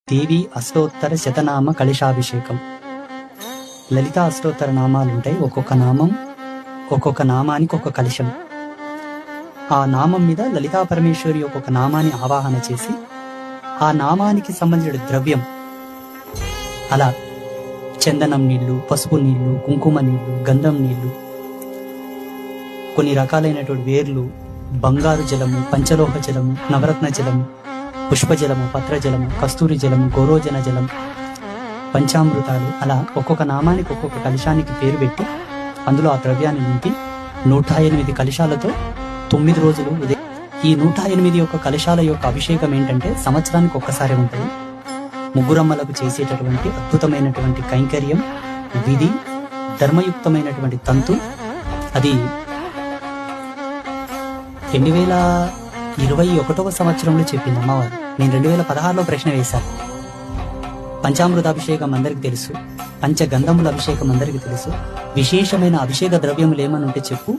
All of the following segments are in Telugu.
దేవి అష్టోత్తర శతనామ కలశాభిషేకం. లలిత అష్టోత్తర నామాలు ఉంటాయి. ఒక్కొక్క నామానికి ఒక కలశం. ఆ నామం మీద లలితా పరమేశ్వరి ఒక్కొక్క నామాన్ని ఆవాహన చేసి ఆ నామానికి సంబంధించిన ద్రవ్యం, అలా చందనం నీళ్లు, పసుపు నీళ్లు, కుంకుమ నీళ్లు, గంధం నీళ్లు, కొన్ని రకాలైనటువంటి వేర్లు, బంగారు జలము, పంచలోహ జలము, నవరత్న జలము, పుష్పజలము, పత్రజలము, కస్తూరి జలము, గోరోజన జలం, పంచామృతాలు, అలా ఒక్కొక్క నామానికి ఒక్కొక్క కలశానికి పేరు పెట్టి అందులో ఆ ద్రవ్యాన్ని నింపి 108 కలశాలతో 9 రోజులు ఈ 108 యొక్క కలశాల యొక్క అభిషేకం ఏంటంటే సంవత్సరానికి ఒక్కసారి ఉంటుంది. ముగ్గురమ్మలకు చేసేటటువంటి అద్భుతమైనటువంటి కైంకర్యం, విధి, ధర్మయుక్తమైనటువంటి తంతు. అది 2021వ సంవత్సరంలో చెప్పింది అమ్మవారు. నేను 2016లో ప్రశ్న వేశాను. పంచామృతాభిషేకం అందరికి తెలుసు, పంచగంధముల అభిషేకం అందరికి తెలుసు. విశేషమైన అభిషేక ద్రవ్యములు ఏమని ఉంటే చెప్పు,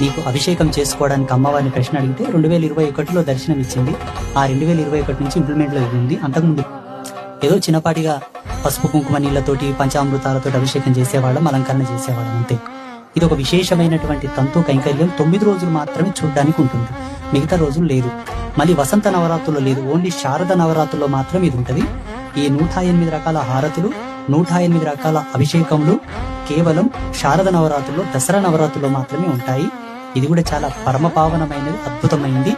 నీకు అభిషేకం చేసుకోవడానికి అమ్మవారిని ప్రశ్న అడిగితే 2021లో దర్శనం ఇచ్చింది. ఆ 2021 నుంచి ఇంప్లిమెంట్ లో ఉంది. అంతకుముందు ఏదో చిన్నపాటిగా పసుపు కుంకుమ నీళ్లతోటి పంచామృతాలతో అభిషేకం చేసేవాళ్ళం, అలంకరణ చేసేవాళ్ళం, అంతే. ఇది ఒక విశేషమైనటువంటి తంతు కైంకర్యం. 9 రోజులు మాత్రమే చూడడానికి ఉంటుంది, మిగతా రోజులు లేదు. మళ్ళీ వసంత నవరాత్రుల్లో లేదు, ఓన్లీ శారద నవరాత్రుల్లో మాత్రం ఇది ఉంటుంది. ఈ 108 రకాల హారతులు, 108 రకాల అభిషేకములు కేవలం శారద నవరాత్రుల్లో, దసరా నవరాత్రుల్లో మాత్రమే ఉంటాయి. ఇది కూడా చాలా పరమ పావనమైనది, అద్భుతమైంది.